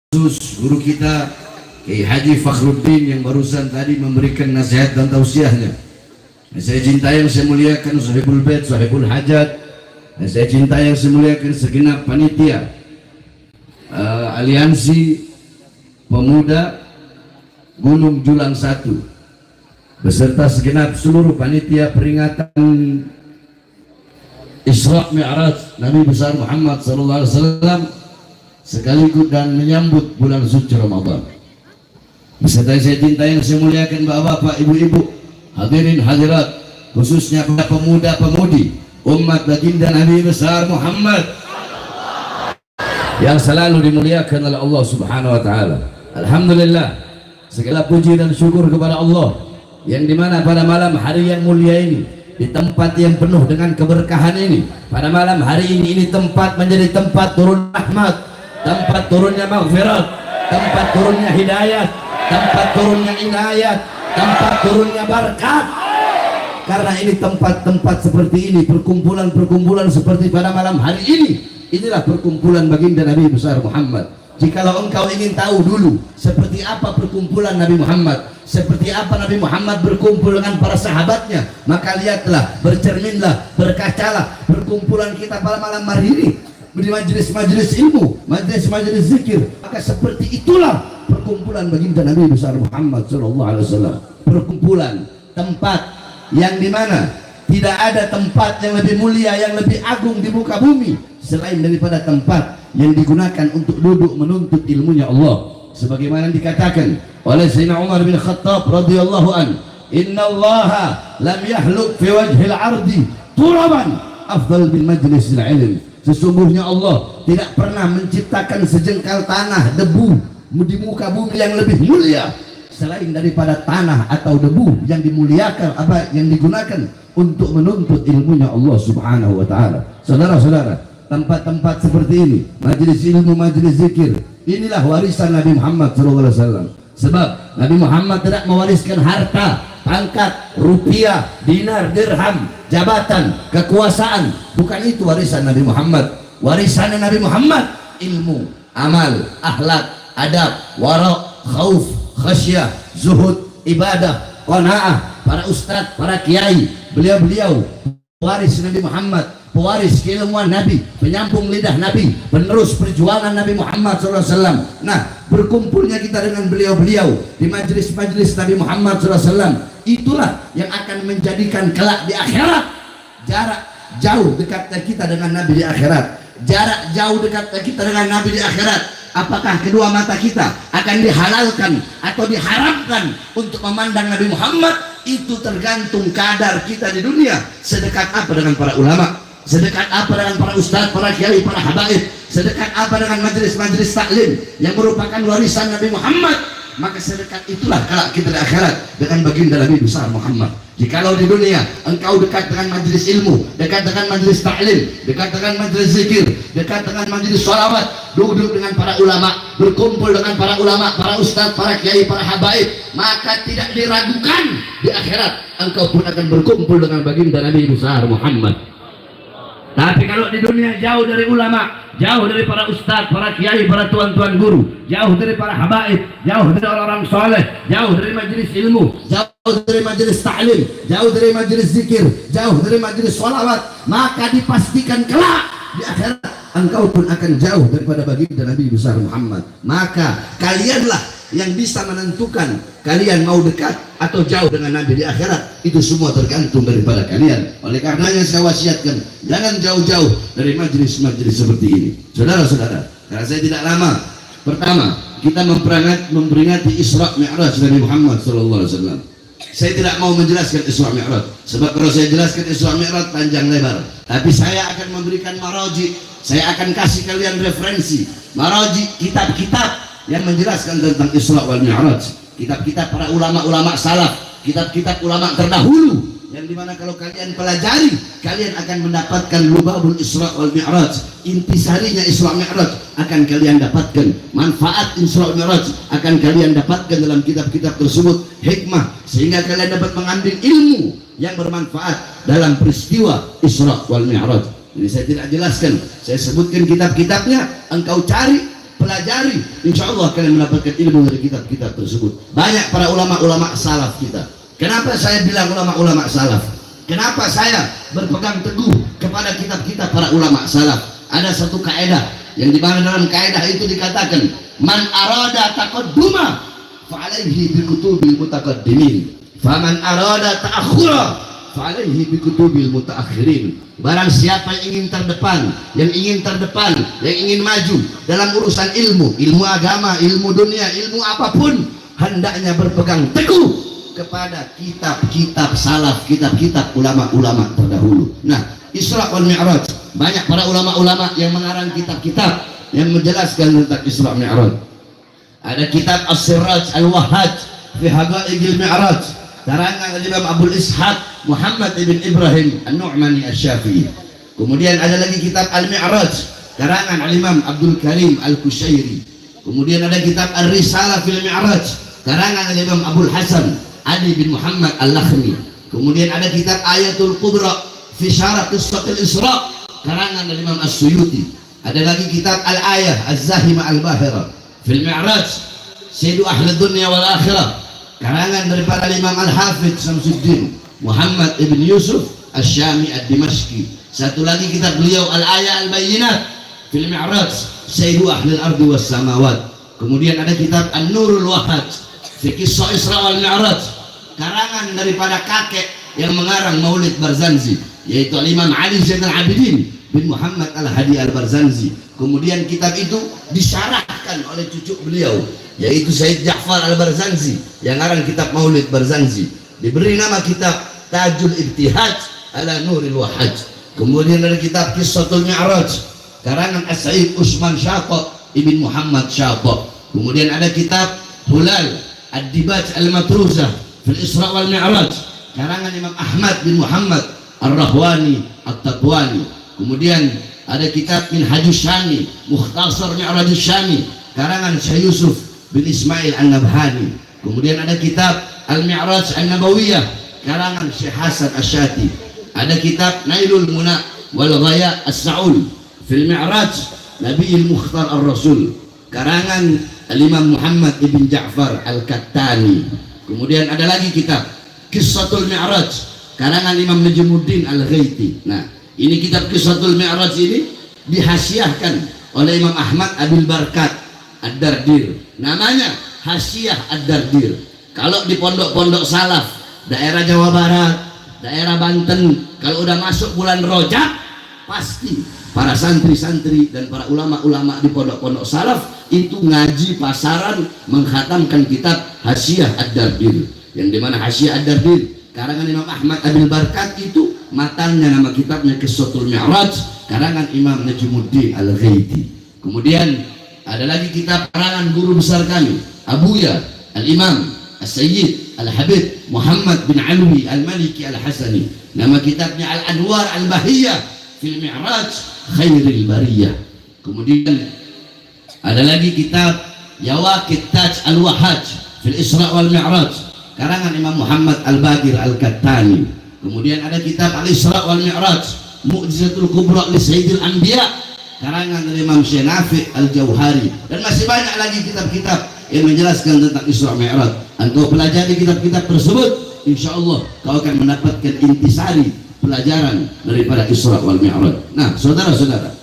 khusus guru kita Kiai Haji Fakhruddin yang barusan tadi memberikan nasihat dan tausiahnya. Saya cintai yang saya muliakan sahibul bait, sahibul hajat. Saya cintai yang saya muliakan segenap panitia aliansi pemuda Gunung Julang 1 beserta segenap seluruh panitia peringatan Isra Mi'raj Nabi besar Muhammad SAW sekaligus dan menyambut bulan suci Ramadan. Beserta saya cintai yang saya muliakan bapak-bapak, ibu-ibu, hadirin hadirat, khususnya para pemuda-pemudi umat baginda Nabi besar Muhammad yang selalu dimuliakan oleh Allah Subhanahu wa taala. Alhamdulillah, segala puji dan syukur kepada Allah yang dimana pada malam hari yang mulia ini, di tempat yang penuh dengan keberkahan ini, pada malam hari ini tempat menjadi tempat turun rahmat, tempat turunnya maghfirat, tempat turunnya hidayat, tempat turunnya inayat, tempat turunnya berkat. Karena ini tempat-tempat seperti ini, perkumpulan-perkumpulan seperti pada malam hari ini, inilah perkumpulan baginda Nabi besar Muhammad. Jikalau engkau ingin tahu dulu seperti apa perkumpulan Nabi Muhammad, seperti apa Nabi Muhammad berkumpul dengan para sahabatnya, maka lihatlah, bercerminlah, berkacalah perkumpulan kita pada malam hari ini di majelis-majelis ilmu, majelis-majelis zikir. Maka seperti itulah perkumpulan baginda Nabi besar Muhammad SAW. Perkumpulan, tempat yang dimana tidak ada tempat yang lebih mulia, yang lebih agung di muka bumi selain daripada tempat yang digunakan untuk duduk menuntut ilmunya Allah. Sebagaimana dikatakan oleh Sayyidina Umar bin Khattab radhiyallahu an, inna allaha lam yahluk fi wajhil ardi turaban afdal min majlisil ilm. Sesungguhnya Allah tidak pernah menciptakan sejengkal tanah debu di muka bumi yang lebih mulia selain daripada tanah atau debu yang dimuliakan, apa yang digunakan untuk menuntut ilmunya Allah Subhanahu wa taala. Saudara-saudara, tempat-tempat seperti ini, majelis ilmu, majelis zikir, inilah warisan Nabi Muhammad SAW. Sebab Nabi Muhammad tidak mewariskan harta, pangkat, rupiah, dinar, dirham, jabatan, kekuasaan. Bukan itu warisan Nabi Muhammad. Warisan Nabi Muhammad ilmu, amal, akhlak, adab, wara', khauf, khasyah, zuhud, ibadah, qanaah. Para ustadz, para kiai, beliau-beliau waris Nabi Muhammad, pewaris keilmuan Nabi, penyambung lidah Nabi, penerus perjuangan Nabi Muhammad SAW. Nah, berkumpulnya kita dengan beliau-beliau di majelis-majelis Nabi Muhammad SAW, itulah yang akan menjadikan kelak di akhirat jarak jauh dekatnya kita dengan Nabi di akhirat, jarak jauh dekatnya kita dengan Nabi di akhirat. Apakah kedua mata kita akan dihalalkan atau diharamkan untuk memandang Nabi Muhammad? Itu tergantung kadar kita di dunia sedekat apa dengan para ulama, sedekat apa dengan para ustadz, para kiai, para habaib, sedekat apa dengan majelis-majelis taklim yang merupakan warisan Nabi Muhammad. Maka sedekat itulah kalau kita di akhirat dengan baginda Nabi besar Muhammad. Jikalau di dunia engkau dekat dengan majelis ilmu, dekat dengan majelis taklim, dekat dengan majelis zikir, dekat dengan majelis sholawat, duduk dengan para ulama, berkumpul dengan para ulama, para ustadz, para kiai, para habaib, maka tidak diragukan di akhirat engkau pun akan berkumpul dengan baginda Nabi besar Muhammad. Tapi kalau di dunia jauh dari ulama, jauh dari para ustadz, para kiai, para tuan-tuan guru, jauh dari para habaib, jauh dari orang-orang soleh, jauh dari majelis ilmu, jauh dari majelis ta'lim, jauh dari majelis zikir, jauh dari majelis sholawat, maka dipastikan kelak di akhirat engkau pun akan jauh daripada baginda Nabi besar Muhammad. Maka kalianlah yang bisa menentukan kalian mau dekat atau jauh dengan Nabi di akhirat. Itu semua tergantung daripada kalian. Oleh karenanya saya wasiatkan, jangan jauh-jauh dari majelis-majelis seperti ini. Saudara-saudara, karena saya tidak lama, pertama kita memperingati Isra Mi'raj Nabi Muhammad SAW. Saya tidak mau menjelaskan Isra Mi'raj, sebab kalau saya jelaskan Isra Mi'raj panjang lebar. Tapi saya akan memberikan maraji, saya akan kasih kalian referensi maraji, kitab-kitab yang menjelaskan tentang Isra wal Mi'raj, kitab-kitab para ulama-ulama salaf, kitab-kitab ulama terdahulu, yang dimana kalau kalian pelajari, kalian akan mendapatkan lubabul Isra wal Mi'raj, intisarinya Isra Mi'raj akan kalian dapatkan, manfaat Isra Mi'raj akan kalian dapatkan dalam kitab-kitab tersebut, hikmah, sehingga kalian dapat mengambil ilmu yang bermanfaat dalam peristiwa Isra wal Mi'raj. Ini saya tidak jelaskan, saya sebutkan kitab-kitabnya, engkau cari pelajari, insya Allah kalian mendapatkan ilmu dari kitab-kitab tersebut. Banyak para ulama-ulama salaf kita. Kenapa saya bilang ulama-ulama salaf? Kenapa saya berpegang teguh kepada kitab-kitab para ulama salaf? Ada satu kaidah yang di mana dalam kaidah itu dikatakan, man arada taqadduma fa'alaihi bi kutubil mutaqaddimin, faman arada ta'akhura fa'alaihi bi kutubil mutaakhirin. Barang siapa yang ingin terdepan, yang ingin maju dalam urusan ilmu agama, ilmu dunia, ilmu apapun, hendaknya berpegang teguh kepada kitab-kitab salaf, kitab-kitab ulama-ulama terdahulu. Nah, Isra wal Mi'raj, banyak para ulama-ulama yang mengarang kitab-kitab yang menjelaskan tentang Isra Mi'raj. Ada kitab As-Siraj Al-Wahhaj fi Haqa'iqil Mi'raj, karangan Imam Abdul Ishaq Muhammad ibn Ibrahim An-Nu'mani Asy-Syafi'i. Kemudian ada lagi kitab Al-Mi'raj, karangan Imam Abdul Karim Al-Kusyairi. Kemudian ada kitab Ar-Risalah fil Mi'raj, karangan Imam Abdul Hasan Ali bin Muhammad Al-Lakhmi. Kemudian ada kitab Ayatul Kubra fi Syarah Qissatul Isra, karangan Imam As-Suyuti. Ada lagi kitab Al-Ayah Az-Zahimah Al-Bahira fil Mi'raj Sayyidu Ahli Dunya wal Akhirah, karangan daripada Imam Al-Hafidh Syamsuddin Muhammad ibn Yusuf Asy-Syami Ad-Dimashqi. Satu lagi kitab beliau Al-Ayah Al-Bayyinat fil Mi'raj Sayyidu Ahli Al-Ardi was Samawat. Kemudian ada kitab An-Nurul Wahhaj fi Qissah Isra wal Mi'raj, karangan daripada kakek yang mengarang Maulid Barzanji, yaitu Imam Ali Zainal Abidin bin Muhammad Al-Hadi Al-Barzanji. Kemudian kitab itu disyarahkan oleh cucu beliau, yaitu Said Ja'far Al-Barzanji yang ngarang kitab Maulid Barzanji, diberi nama kitab Tajul Ibtihaj ala Nuril Wahhaj. Kemudian ada kitab Qissatul Mi'raj, karangan As-Sa'id Usman Syata ibn Muhammad Syata. Kemudian ada kitab Hulal Ad-Dibaj Al-Matruzah fil Isra wal Mi'raj, karangan Imam Ahmad bin Muhammad Ar-Rahwani At-Tatwani. Kemudian ada kitab Minhajus Syami Mukhtasar Mi'rajus Syami, karangan Syekh Yusuf bin Ismail An-Nabhani. Kemudian ada kitab Al-Mi'raj An-Nabawiyah, karangan Syekh Hasan Asy-Syati. Ada kitab Nailul Muna wal Ghaya As-Sa'ul fil Mi'raj Nabiil Mukhtar Ar-Rasul, karangan Al-Imam Muhammad ibn Ja'far Al-Kattani. Kemudian ada lagi kitab Qissatul Mi'raj, karangan Imam Najmuddin Al-Ghaiti. Nah, ini kitab Qissatul Mi'raj ini dihasiahkan oleh Imam Ahmad Abil Barkat Ad-Dardir. Namanya Hasyiah Ad-Dardir. Kalau di pondok-pondok salaf daerah Jawa Barat, daerah Banten, kalau udah masuk bulan Rajab, pasti para santri-santri dan para ulama-ulama di pondok-pondok salaf itu ngaji pasaran mengkhatamkan kitab Hasyiah Ad-Dardir, yang dimana Hasyiah Ad-Dardir karangan Imam Ahmad Abil Barkat itu matanya nama kitabnya Qissatul Mi'raj, karangan Imam Najmuddin Al-Ghaiti. Kemudian ada lagi kitab karangan guru besar kami Abuya Al-Imam As-Sayyid Al-Habib Muhammad bin Alwi Al-Maliki Al-Hasani, nama kitabnya Al-Anwar Al-Bahiyah fil Mi'raj Khairil Bariyah. Kemudian ada lagi kitab Yawaqit Taj Al-Wahhaj fil Isra wal Mi'raj, karangan Imam Muhammad Al-Bagir Al-Kattani. Kemudian ada kitab Al-Isra wal Mi'raj Mu'jizatul Kubra li Sayyidil Anbiya, karangan dari Imam Syekh Nafi' Al-Jauhari. Dan masih banyak lagi kitab-kitab yang menjelaskan tentang Isra Mi'raj. Engkau pelajari kitab-kitab tersebut, insya Allah kau akan mendapatkan intisari pelajaran daripada Isra wal Mi'raj. Nah, saudara-saudara,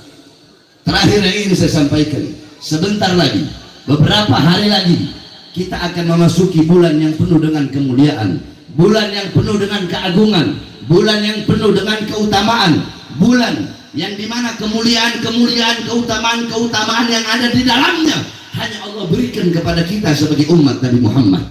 terakhir yang ingin saya sampaikan, sebentar lagi, beberapa hari lagi kita akan memasuki bulan yang penuh dengan kemuliaan, bulan yang penuh dengan keagungan, bulan yang penuh dengan keutamaan, bulan yang dimana kemuliaan, keutamaan yang ada di dalamnya hanya Allah berikan kepada kita sebagai umat Nabi Muhammad.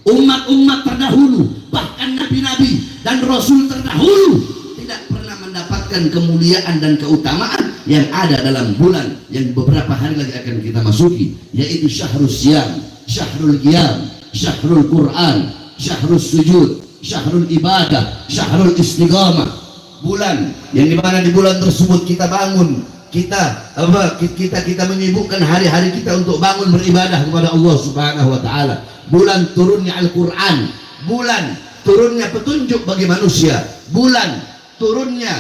Umat-umat terdahulu, bahkan nabi-nabi dan rasul terdahulu tidak pernah mendapatkan kemuliaan dan keutamaan yang ada dalam bulan yang beberapa hari lagi akan kita masuki, yaitu Syahrul Siyam, Syahrul Qiyam, Syahrul Quran, Syahrul Sujud, Syahrul Ibadah, Syahrul Istiqamah. Bulan yang dimana di bulan tersebut kita bangun, kita menyibukkan hari-hari kita untuk bangun beribadah kepada Allah Subhanahu wa taala. Bulan turunnya Al-Qur'an, bulan turunnya petunjuk bagi manusia, bulan turunnya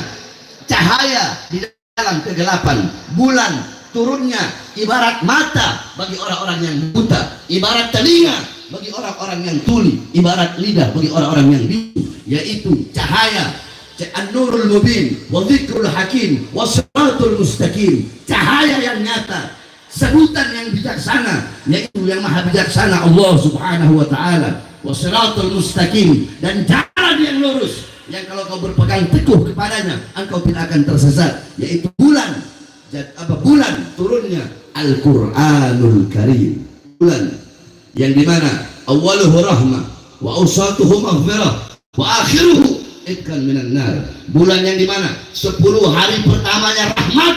cahaya di dalam kegelapan, bulan turunnya ibarat mata bagi orang-orang yang buta, ibarat telinga bagi orang-orang yang tuli, ibarat lidah bagi orang-orang yang bisu, yaitu cahaya, an-nurul mubin wa dzikrul hakim wa siratul mustaqim, cahaya yang nyata, sebutan yang bijaksana, yaitu yang maha bijaksana Allah subhanahu wa ta'ala, wa siratul mustaqim, dan jalan yang lurus yang kalau kau berpegang teguh kepadanya engkau tidak akan tersesat, yaitu bulan turunnya Al-Quranul Karim, bulan yang dimana awaluhu rahmah wa awsatuhu maghfirah wa akhiruhu itkan minan nar, bulan yang dimana 10 hari pertamanya rahmat,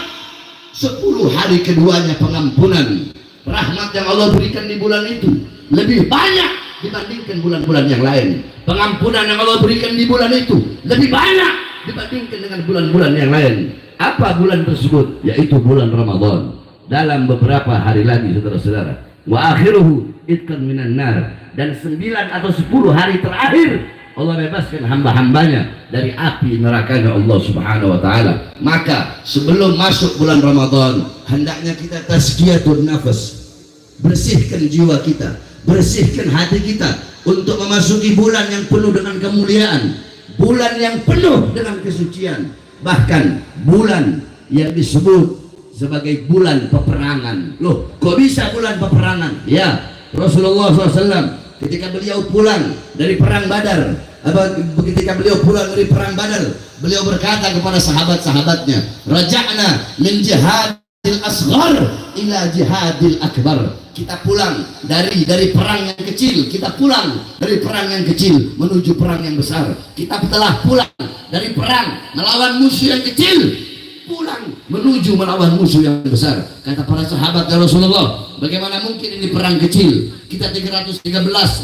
10 hari keduanya pengampunan. Rahmat yang Allah berikan di bulan itu lebih banyak dibandingkan bulan-bulan yang lain. Pengampunan yang Allah berikan di bulan itu lebih banyak dibandingkan dengan bulan-bulan yang lain. Apa bulan tersebut? Yaitu bulan Ramadan. Dalam beberapa hari lagi, saudara-saudara, wa akhiruhu itkan minan nar, dan 9 atau 10 hari terakhir Allah bebaskan hamba-hambanya dari api nerakanya Allah subhanahu wa ta'ala. Maka sebelum masuk bulan Ramadan, hendaknya kita tazkiyatun nafas, bersihkan jiwa kita, bersihkan hati kita untuk memasuki bulan yang penuh dengan kemuliaan, bulan yang penuh dengan kesucian, bahkan bulan yang disebut sebagai bulan peperangan. Loh, kok bisa bulan peperangan? Ya, Rasulullah SAW ketika beliau pulang dari perang Badar, ketika beliau pulang dari perang Badar, beliau berkata kepada sahabat-sahabatnya, raja'na min jihadil asghar ila jihadil akbar. Kita pulang dari perang yang kecil, kita pulang dari perang yang kecil menuju perang yang besar. Kita telah pulang dari perang melawan musuh yang kecil, pulang menuju melawan musuh yang besar. Kata para sahabat, ya Rasulullah, bagaimana mungkin ini perang kecil? Kita 313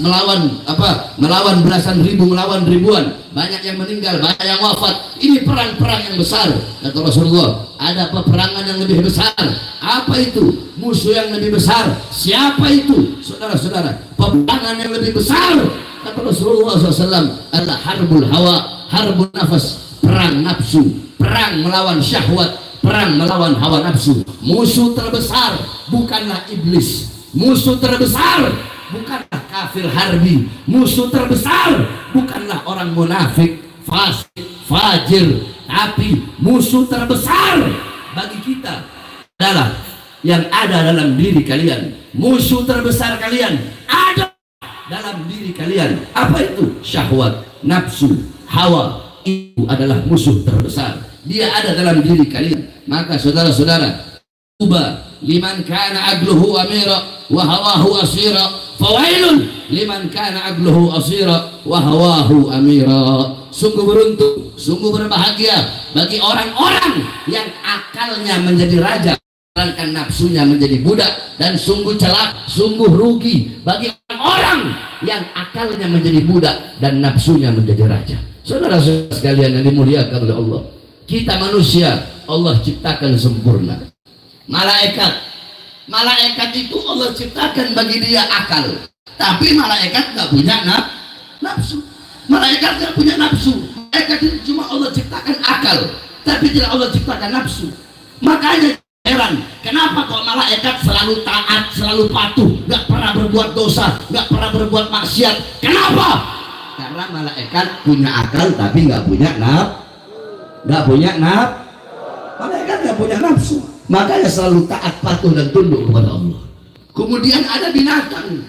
melawan belasan ribu, melawan ribuan, banyak yang meninggal, banyak yang wafat. Ini perang-perang yang besar. Kata Rasulullah, ada peperangan yang lebih besar. Apa itu? Musuh yang lebih besar. Siapa itu? Saudara-saudara, peperangan yang lebih besar, kata Rasulullah SAW, adalah harbul hawa, harbul nafas, perang nafsu, perang melawan syahwat, perang melawan hawa nafsu. Musuh terbesar bukanlah iblis, musuh terbesar bukanlah kafir harbi, musuh terbesar bukanlah orang munafik, fasik, fajir, tapi musuh terbesar bagi kita adalah yang ada dalam diri kalian. Musuh terbesar kalian ada dalam diri kalian. Apa itu? Syahwat, nafsu, hawa. Itu adalah musuh terbesar. Dia ada dalam diri kalian. Maka saudara-saudara, tuba liman kana agluhu amira wa hawahu asira, fawailun liman kana agluhu asira wa hawahu amira. Sungguh beruntung, sungguh berbahagia bagi orang-orang yang akalnya menjadi raja sedangkan nafsunya menjadi budak, dan sungguh celaka, sungguh rugi bagi orang-orang yang akalnya menjadi budak dan nafsunya menjadi raja. Saudara-saudara sekalian yang dimuliakan oleh Allah, kita manusia Allah ciptakan sempurna. Malaikat itu Allah ciptakan bagi dia akal, tapi malaikat nggak punya nafsu. Malaikat nggak punya nafsu. Malaikat itu cuma Allah ciptakan akal, tapi tidak Allah ciptakan nafsu. Makanya heran, kenapa kok malaikat selalu taat, selalu patuh, nggak pernah berbuat dosa, nggak pernah berbuat maksiat? Kenapa? Karena malaikat punya akal tapi nggak punya malaikat nggak punya nafsu, makanya selalu taat, patuh dan tunduk kepada Allah. Kemudian ada binatang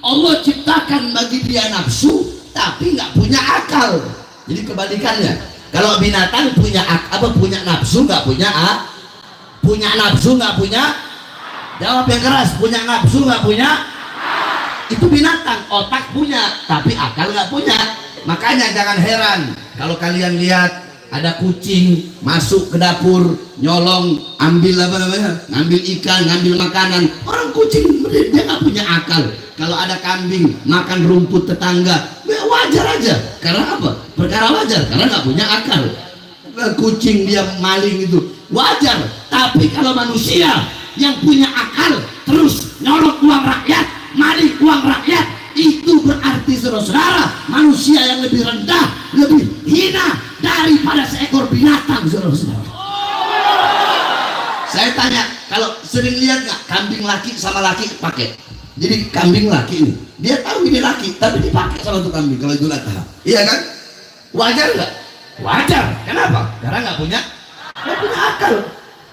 Allah ciptakan bagi dia nafsu tapi nggak punya akal. Jadi kebalikannya, kalau binatang punya nafsu, nggak punya nafsu, nggak punya, jawab yang keras, punya nafsu nggak punya, itu binatang. Otak punya tapi akal nggak punya. Makanya jangan heran kalau kalian lihat ada kucing masuk ke dapur, nyolong, ambil ngambil ikan, ngambil makanan. Orang kucing dia nggak punya akal. Kalau ada kambing makan rumput tetangga, wajar aja. Karena apa? Perkara wajar, karena nggak punya akal. Kucing dia maling itu wajar. Tapi kalau manusia yang punya akal terus nyolong uang rakyat, maling uang rakyat, itu berarti saudara-saudara manusia yang lebih rendah, lebih hina daripada seekor binatang, saudara-saudara. sering lihat nggak kambing laki sama laki pakai? Jadi kambing laki ini, dia tahu ini laki, tapi dipakai sama tuh kambing kalau Idul Adha. Iya kan? Wajar nggak? Wajar. Kenapa? Karena nggak punya akal.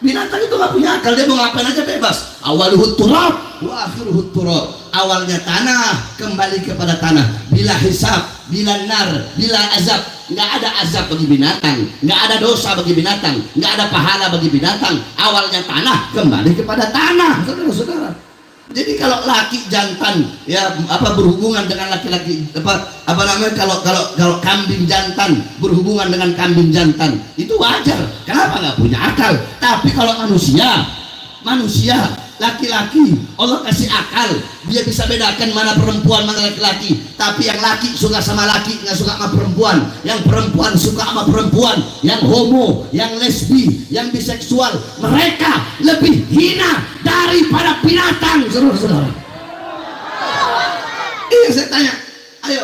Binatang itu nggak punya akal, dia mau ngapain aja bebas. Awaluhut turab, wa akhiruhut turab. Awalnya tanah, kembali kepada tanah. Bila hisab, bila nar, bila azab. Nggak ada azab bagi binatang, nggak ada dosa bagi binatang, nggak ada pahala bagi binatang. Awalnya tanah, kembali kepada tanah, saudara-saudara. Jadi kalau laki jantan ya berhubungan dengan laki-laki apa namanya, kalau kambing jantan berhubungan dengan kambing jantan itu wajar. Kenapa? Nggak punya akal. Tapi kalau manusia laki-laki, Allah kasih akal, dia bisa bedakan mana perempuan mana laki-laki. Tapi yang laki suka sama laki, nggak suka sama perempuan. Yang perempuan suka sama perempuan. Yang homo, yang lesbi, yang biseksual, mereka lebih hina daripada binatang, saudara-saudara. Iya, saya tanya, ayo,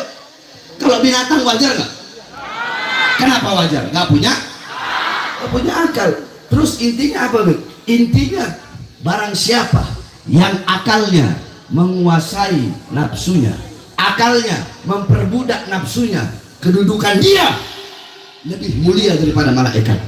kalau binatang wajar nggak? Kenapa wajar? Nggak punya akal. Terus intinya apa, Bik? Intinya barang siapa yang akalnya menguasai nafsunya, akalnya memperbudak nafsunya, kedudukan dia lebih mulia daripada malaikat.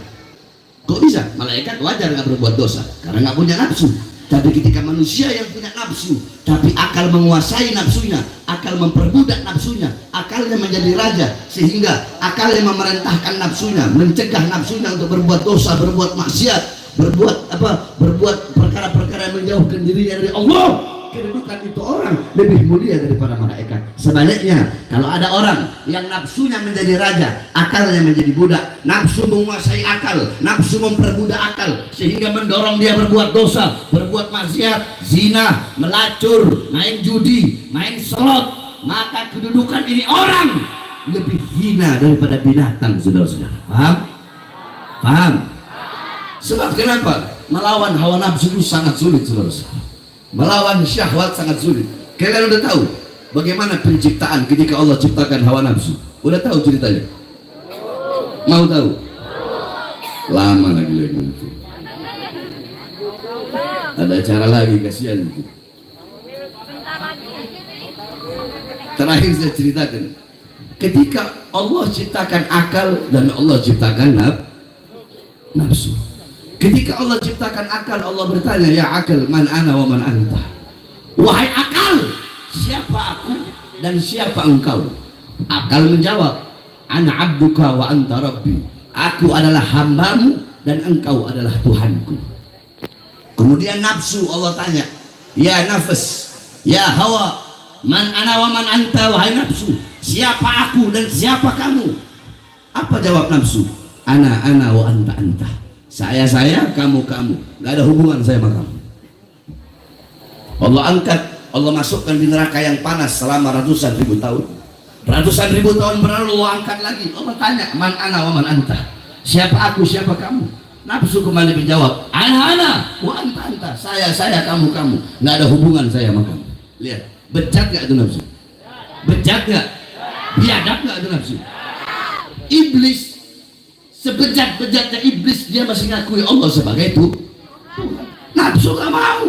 Kok bisa? Malaikat wajar nggak berbuat dosa karena nggak punya nafsu. Tapi ketika manusia yang punya nafsu, tapi akal menguasai nafsunya, akal memperbudak nafsunya, akalnya menjadi raja, sehingga akalnya memerintahkan nafsunya, mencegah nafsunya untuk berbuat dosa, berbuat maksiat, berbuat perkara-perkara yang menjauhkan dirinya dari Allah. Kedudukan itu orang lebih mulia daripada malaikat. Sebaliknya, kalau ada orang yang nafsunya menjadi raja, akalnya menjadi budak, nafsu menguasai akal, nafsu memperbudak akal, sehingga mendorong dia berbuat dosa, berbuat maksiat, zina, melacur, main judi, main slot, maka kedudukan ini orang lebih hina daripada binatang, saudara-saudara. Paham? Sebab kenapa? Melawan hawa nafsu itu sangat sulit, saudara-saudara. Melawan syahwat sangat sulit. Kalian udah tahu bagaimana penciptaan ketika Allah ciptakan hawa nafsu? Udah tahu ceritanya? Mau tahu? Lama lagi itu. Ada acara lagi, kasihan itu. Terakhir saya ceritakan, ketika Allah ciptakan akal dan Allah ciptakan nafsu. Ketika Allah ciptakan akal, Allah bertanya, ya akal, man ana wa man anta. Wahai akal, siapa aku dan siapa engkau? Akal menjawab, ana abduka wa anta rabbi. Aku adalah hambamu dan engkau adalah Tuhanku. Kemudian nafsu, Allah tanya, ya nafas, ya hawa, man ana wa man anta. Wahai nafsu, siapa aku dan siapa kamu? Apa jawab nafsu? Ana wa anta. Saya, kamu, nggak ada hubungan saya sama kamu. Allah angkat, Allah masukkan di neraka yang panas selama ratusan ribu tahun. Ratusan ribu tahun berlalu, Allah angkat lagi. Allah tanya, man ana wa man anta. Siapa aku, siapa kamu? Nafsu kembali menjawab, ana wa anta. Saya, kamu. Nggak ada hubungan saya sama kamu. Lihat, bejat nggak itu nafsu? Bejat nggak? Biadab nggak itu nafsu? Iblis, sebejat-bejatnya iblis, dia masih ngakui Allah sebagai itu. Nafsu gak mau,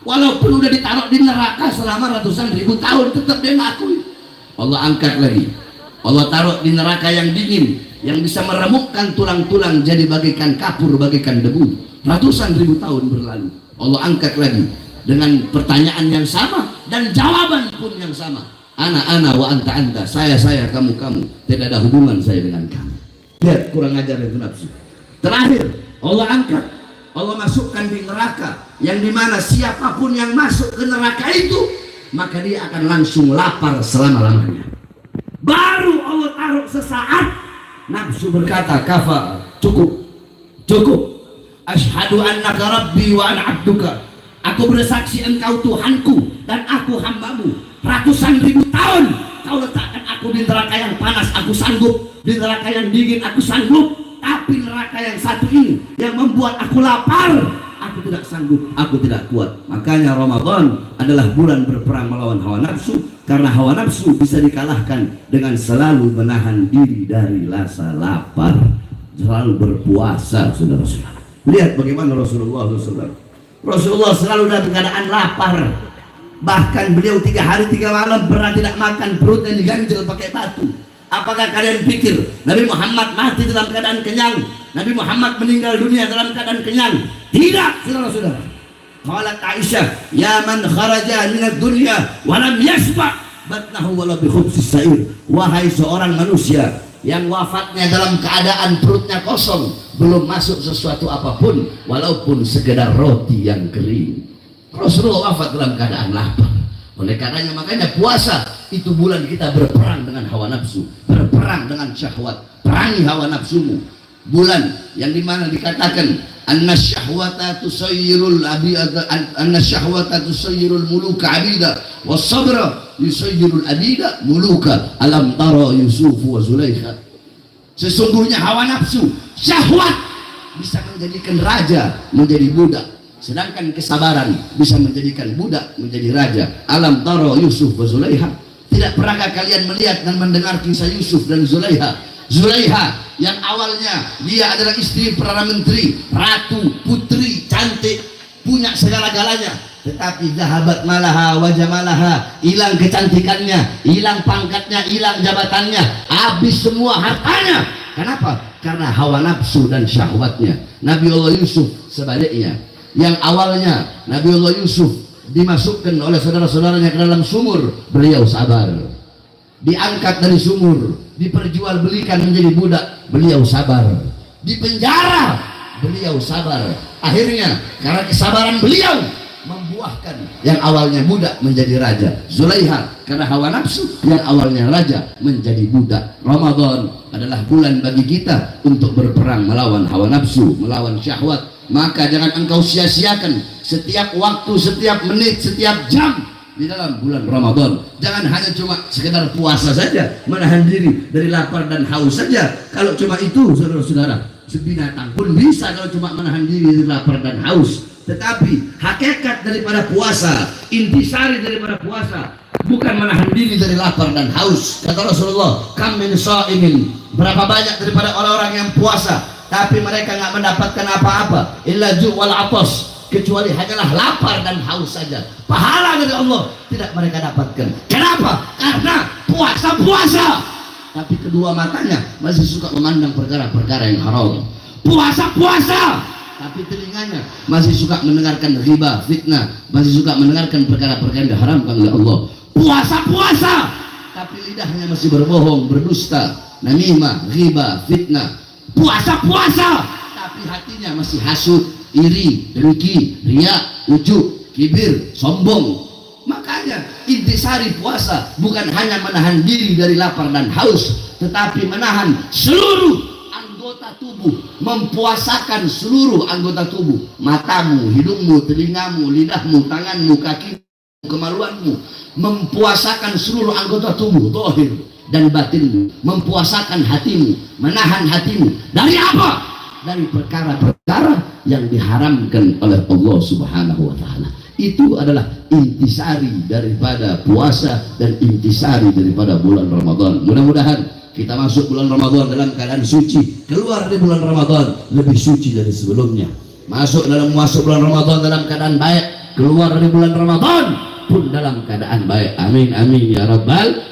walaupun udah ditaruh di neraka selama ratusan ribu tahun, tetap dia ngakui. Allah angkat lagi, Allah taruh di neraka yang dingin, yang bisa meremukkan tulang-tulang jadi bagaikan kapur, bagaikan debu. Ratusan ribu tahun berlalu, Allah angkat lagi dengan pertanyaan yang sama dan jawaban pun yang sama. Ana wa anta. Saya, kamu. Tidak ada hubungan saya dengan kamu. Lihat, kurang ajar itu nafsu. Terakhir, Allah angkat, Allah masukkan di neraka, yang dimana siapapun yang masuk ke neraka itu, maka dia akan langsung lapar selama-lamanya. Baru Allah taruh sesaat, nafsu berkata, kafa, cukup. Asyhadu annaka rabbi wa ana abduka. Aku bersaksi engkau Tuhanku dan aku hambamu. Ratusan ribu tahun kau letakkan aku di neraka yang panas, aku sanggup. Di neraka yang dingin aku sanggup. Tapi neraka yang satu ini yang membuat aku lapar, aku tidak sanggup, aku tidak kuat. Makanya Ramadan adalah bulan berperang melawan hawa nafsu, karena hawa nafsu bisa dikalahkan dengan selalu menahan diri dari rasa lapar, selalu berpuasa, saudara-saudara. Lihat bagaimana Rasulullah SAW Rasulullah selalu dalam keadaan lapar. Bahkan beliau 3 hari 3 malam pernah tidak makan, perutnya diganjel pakai batu. Apakah kalian pikir Nabi Muhammad mati dalam keadaan kenyang? Nabi Muhammad meninggal dunia dalam keadaan kenyang? Tidak, saudara-saudara. Qalat Aisyah, ya man kharaja minad dunya wa lam yashba' batnahu wala bi khubsis sa'ir. Wahai seorang manusia yang wafatnya dalam keadaan perutnya kosong, belum masuk sesuatu apapun walaupun sekedar roti yang kering. Rasulullah wafat dalam keadaan lapar. Oleh karenanya makanya puasa itu bulan kita berperang dengan hawa nafsu, berperang dengan syahwat. Perangi hawa nafsumu. Bulan yang dimana dikatakan anna syahwata tusayyirul abida, anna syahwata tusayyirul muluka abida was sabra yusayyirul abida muluka. Alam tara Yusuf wa Zulaikha. Sesungguhnya hawa nafsu, syahwat bisa menjadikan raja menjadi budak, sedangkan kesabaran bisa menjadikan budak menjadi raja. Alam tara Yusuf wa Zulaikha. Tidak pernahkah kalian melihat dan mendengar kisah Yusuf dan Zulaikha? Zulaikha yang awalnya dia adalah istri perdana menteri, ratu, putri, cantik, punya segala-galanya, tetapi zahabat malaha wa jamalaha, hilang kecantikannya, hilang pangkatnya, hilang jabatannya, habis semua hartanya. Kenapa? Karena hawa nafsu dan syahwatnya. Nabi Allah Yusuf sebaliknya, yang awalnya Nabi Allah Yusuf dimasukkan oleh saudara-saudaranya ke dalam sumur, beliau sabar. Diangkat dari sumur, diperjualbelikan menjadi budak, beliau sabar. Dipenjara, beliau sabar. Akhirnya karena kesabaran beliau membuahkan yang awalnya budak menjadi raja. Zulaikha karena hawa nafsu, yang awalnya raja menjadi budak. Ramadan adalah bulan bagi kita untuk berperang melawan hawa nafsu, melawan syahwat. Maka jangan engkau sia-siakan setiap waktu, setiap menit, setiap jam di dalam bulan Ramadan. Jangan hanya cuma sekedar puasa saja, menahan diri dari lapar dan haus saja. Kalau cuma itu, saudara-saudara, sebinatang pun bisa kalau cuma menahan diri dari lapar dan haus. Tetapi hakikat daripada puasa, intisari daripada puasa, bukan menahan diri dari lapar dan haus. Kata Rasulullah, kam min sha'imin, berapa banyak daripada orang-orang yang puasa tapi mereka nggak mendapatkan apa-apa, illa ju' wal atas, kecuali hanyalah lapar dan haus saja. Pahala dari Allah tidak mereka dapatkan. Kenapa? Karena puasa, tapi kedua matanya masih suka memandang perkara-perkara yang haram. Puasa, tapi telinganya masih suka mendengarkan riba, fitnah, masih suka mendengarkan perkara-perkara yang diharamkan oleh Allah. Puasa, tapi lidahnya masih berbohong, berdusta, namimah, riba, fitnah. Puasa, tapi hatinya masih hasut, iri, dengki, riya, ujub, kibir, sombong. Makanya intisari puasa bukan hanya menahan diri dari lapar dan haus, tetapi menahan seluruh anggota tubuh, mempuasakan seluruh anggota tubuh, matamu, hidungmu, telingamu, lidahmu, tanganmu, kakimu, kemaluanmu, mempuasakan seluruh anggota tubuh, zahir dan batinmu, mempuasakan hatimu, menahan hatimu dari apa? Dari perkara-perkara yang diharamkan oleh Allah Subhanahu wa Ta'ala. Itu adalah intisari daripada puasa dan intisari daripada bulan Ramadan. Mudah-mudahan kita masuk bulan Ramadan dalam keadaan suci, keluar dari bulan Ramadan lebih suci dari sebelumnya. Masuk bulan Ramadan dalam keadaan baik, keluar dari bulan Ramadan pun dalam keadaan baik. Amin amin ya rabbal.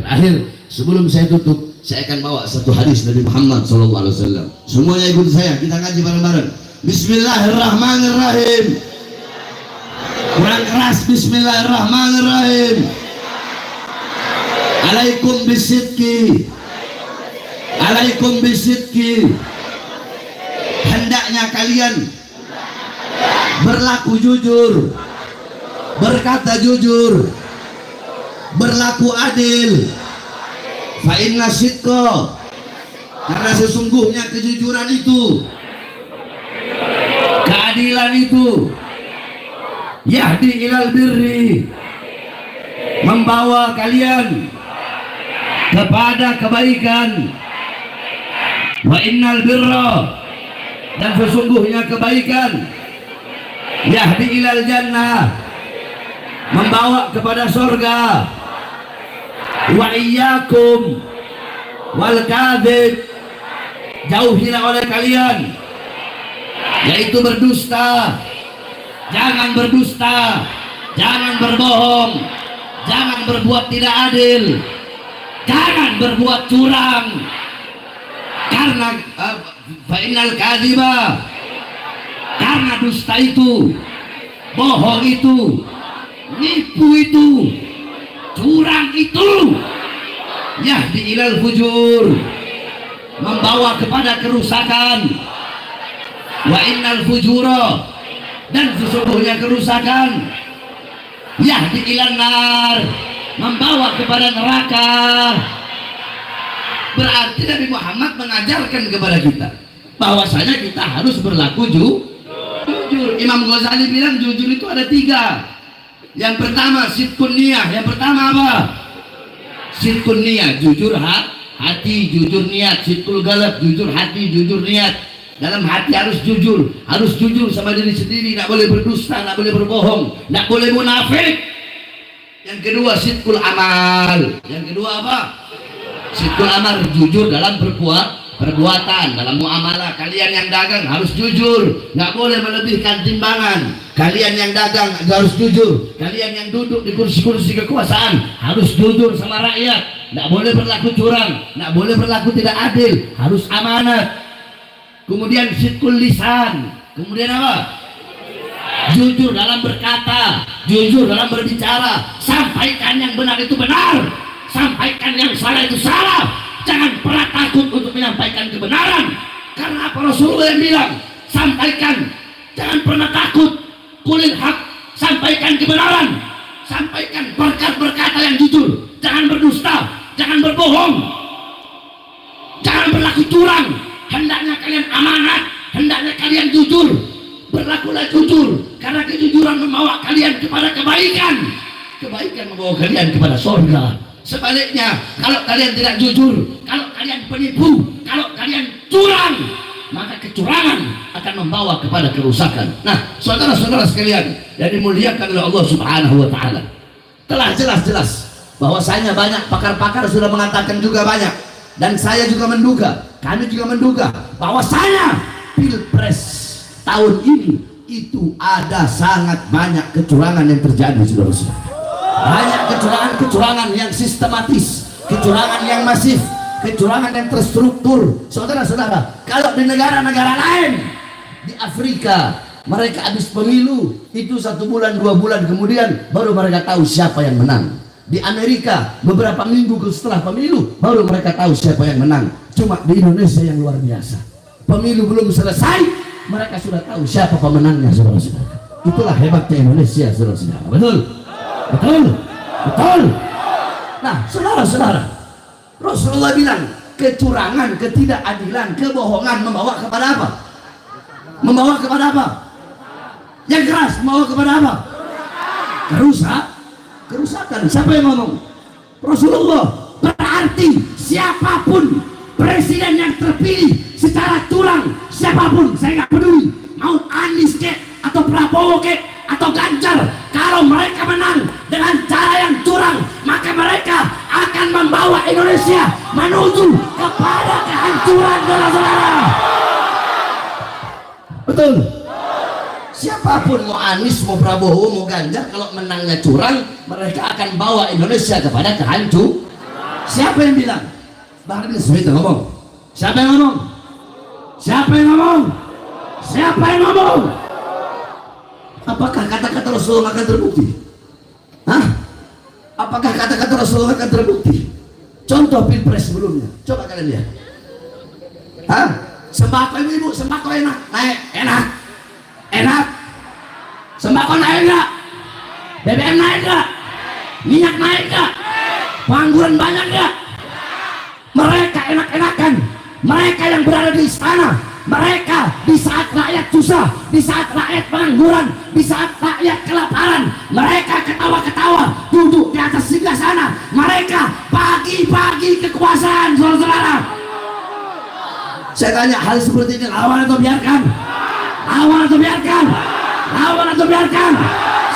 Terakhir, sebelum saya tutup, saya akan bawa satu hadis dari Muhammad SAW. Semuanya ikut saya, kita ngaji bareng-bareng. Bismillahirrahmanirrahim. Kurang keras. Bismillahirrahmanirrahim. Alaikum bisidki, alaikum bisidki. Hendaknya kalian berlaku jujur, berkata jujur, berlaku adil. Fa inna sidqa, karena sesungguhnya kejujuran itu, keadilan itu, yahdi ilal birri, membawa kalian kepada kebaikan. Wa innal birra, dan sesungguhnya kebaikan, yahdi ilal jannah, membawa kepada surga. Wa iyyakum wal kadzib, jauhilah oleh kalian yaitu berdusta, jangan berdusta, jangan berbohong, jangan berbuat tidak adil, jangan berbuat curang. Karena fainal kadhiba, karena dusta itu, bohong itu, nipu itu, curang itu, yahdi ilal fujur, membawa kepada kerusakan. Wa innal fujura, dan sesungguhnya kerusakan, yahdi ilan nar, membawa kepada neraka. Berarti Nabi Muhammad mengajarkan kepada kita bahwasanya kita harus berlaku jujur. Imam Ghazali bilang jujur itu ada 3. Yang pertama sidqun niyah. Yang pertama apa? Sidqun niyah, jujur hati, jujur niat. Sidqul qalb, jujur hati, jujur niat. Dalam hati harus jujur sama diri sendiri, tidak boleh berdusta, tidak boleh berbohong, tidak boleh munafik. Yang kedua sidqul amal. Yang kedua apa? Sidqul amal, jujur dalam perbuatan, dalam muamalah. Kalian yang dagang harus jujur, nggak boleh melebihkan timbangan. Kalian yang dagang harus jujur. Kalian yang duduk di kursi-kursi kekuasaan harus jujur sama rakyat, nggak boleh berlaku curang, nggak boleh berlaku tidak adil, harus amanat. Kemudian sidqul lisan, kemudian apa? Jujur dalam berkata, jujur dalam berbicara. Sampaikan yang benar itu benar, sampaikan yang salah itu salah. Jangan pernah takut untuk menyampaikan kebenaran. Karena apa? Rasulullah yang bilang, sampaikan, jangan pernah takut. Qulil haq, sampaikan kebenaran, sampaikan berkata yang jujur. Jangan berdusta, jangan berbohong, jangan berlaku curang. Hendaknya kalian amanat, hendaknya kalian jujur. Berlakulah jujur, karena kejujuran membawa kalian kepada kebaikan. Kebaikan membawa kalian kepada surga. Sebaliknya, kalau kalian tidak jujur, kalau kalian penipu, kalau kalian curang, maka kecurangan akan membawa kepada kerusakan. Nah, saudara-saudara sekalian yang dimuliakan oleh Allah Subhanahu wa taala, telah jelas-jelas bahwasanya banyak pakar-pakar sudah mengatakan juga banyak, dan saya juga menduga, kami juga menduga bahwasanya Pilpres tahun ini itu ada sangat banyak kecurangan yang terjadi, saudara-saudara. Banyak kecurangan-kecurangan yang sistematis, kecurangan yang masif, kecurangan yang terstruktur. Saudara-saudara, kalau di negara-negara lain, di Afrika, mereka habis pemilu itu 1 bulan 2 bulan kemudian baru mereka tahu siapa yang menang. Di Amerika beberapa minggu setelah pemilu baru mereka tahu siapa yang menang. Cuma di Indonesia yang luar biasa, pemilu belum selesai mereka sudah tahu siapa pemenangnya, saudara-saudara. Itulah hebatnya Indonesia, saudara-saudara. Betul? Betul? Betul? Nah, saudara-saudara, Rasulullah bilang kecurangan, ketidakadilan, kebohongan membawa kepada apa? Membawa kepada apa? Yang keras membawa kepada apa? Kerusakan. Siapa yang ngomong? Rasulullah. Berarti siapapun presiden yang terpilih secara curang, siapapun, saya nggak peduli, mau Anies kek atau Prabowo kek atau Ganjar, kalau mereka menang dengan cara yang curang, maka mereka akan membawa Indonesia menuju kepada kehancuran, saudara-saudara. Betul? Siapapun, mau Anies, mau Prabowo, mau Ganjar, kalau menangnya curang, mereka akan bawa Indonesia kepada kehancuran. Siapa yang bilang? Bahkan Smith ngomong. Siapa yang ngomong? Siapa yang ngomong? Siapa yang ngomong? Apakah kata-kata Rasulullah akan terbukti? Hah? Apakah kata-kata Rasulullah akan terbukti? Contoh Pilpres sebelumnya, coba kalian lihat. Hah? Sembako ibu, sembako enak, naik, enak. Sembako naik enggak? BBM naik enggak? Minyak naik enggak? Pengangguran banyak enggak? Mereka enak-enakan, mereka yang berada di istana, mereka di saat rakyat susah, di saat rakyat pengangguran, di saat rakyat kelaparan, mereka ketawa-ketawa duduk di atas singgah sana. Mereka pagi-pagi kekuasaan, saudara-saudara. Saya tanya, hal seperti ini lawan atau biarkan? Lawan atau biarkan? Lawan atau biarkan?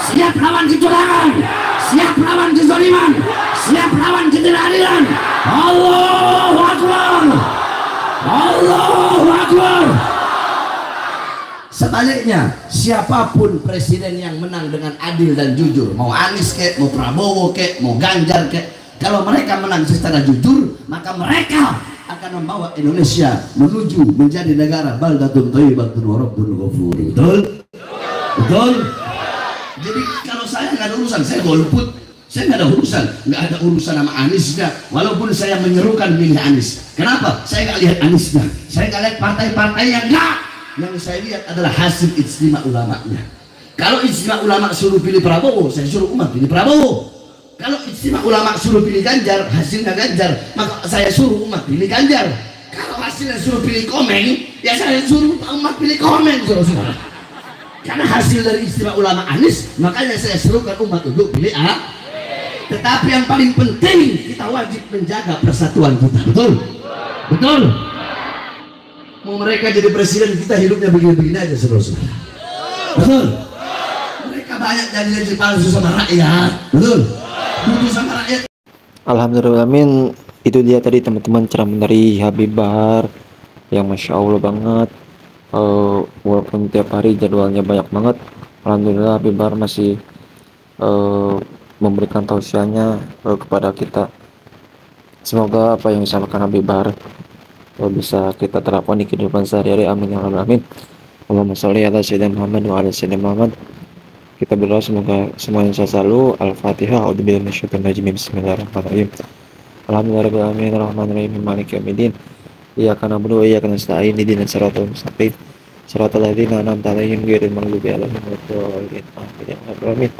Siap lawan kecurangan, siap lawan kezaliman, siap lawan ketidakadilan. Allahu Akbar, Allahu Akbar. Sebaliknya, siapapun presiden yang menang dengan adil dan jujur, mau Anies kek, mau Prabowo kek, mau Ganjar kek, kalau mereka menang secara jujur, maka mereka akan membawa Indonesia menuju menjadi negara baldatun thayyibatun wa rabbun ghafur. Betul? Betul? Jadi kalau saya nggak ada urusan, saya golput, saya nggak ada urusan, sama Aniesnya, walaupun saya menyerukan milih Anies. Kenapa? Saya nggak lihat Aniesnya, saya nggak lihat partai-partai yang nggak. Yang saya lihat adalah hasil ijtima ulamanya. Kalau ijtima ulama suruh pilih Prabowo, saya suruh umat pilih Prabowo. Kalau ijtima ulama suruh pilih Ganjar, hasilnya Ganjar, maka saya suruh umat pilih Ganjar. Kalau hasilnya suruh pilih Komeng, ya saya suruh umat pilih Komeng, saudara. Karena hasil dari ijtima ulama Anies, makanya saya serukan umat untuk pilih A. Tetapi yang paling penting, kita wajib menjaga persatuan kita. Betul? Betul? Mau mereka jadi presiden, kita hidupnya begini-begini aja, saudara-saudara. Betul? Mereka banyak jadi palsu sama rakyat. Betul? Butuh sama rakyat. Alhamdulillah, itu dia tadi teman-teman ceramah dari Habib Bahar yang Masya Allah banget. Walaupun tiap hari jadwalnya banyak banget, Alhamdulillah Habib Bahar masih memberikan tausiahnya kepada kita. Semoga apa yang disampaikan Habib Bahar bisa kita terapkan di kehidupan sehari-hari. Amin ya rabbal alamin. Allahumma sholli ala sayyidina Muhammad wa ala sayyidina Muhammad. Kita berdoa semoga semuanya sehat selalu. Al-Fatihah. A'udzubillahi minasyaitonir rajim. Bismillahirrahmanirrahim. Alhamdulillahirabbil alamin arrahmanirrahim maliki yaumiddin. Iyyaka na'budu wa iyyaka nasta'in ihdinas siratal mustaqim. Shiratal ladzina an'amta 'alaihim ghairil maghdubi 'alaihim waladdallin. Amin ya rabbal alamin.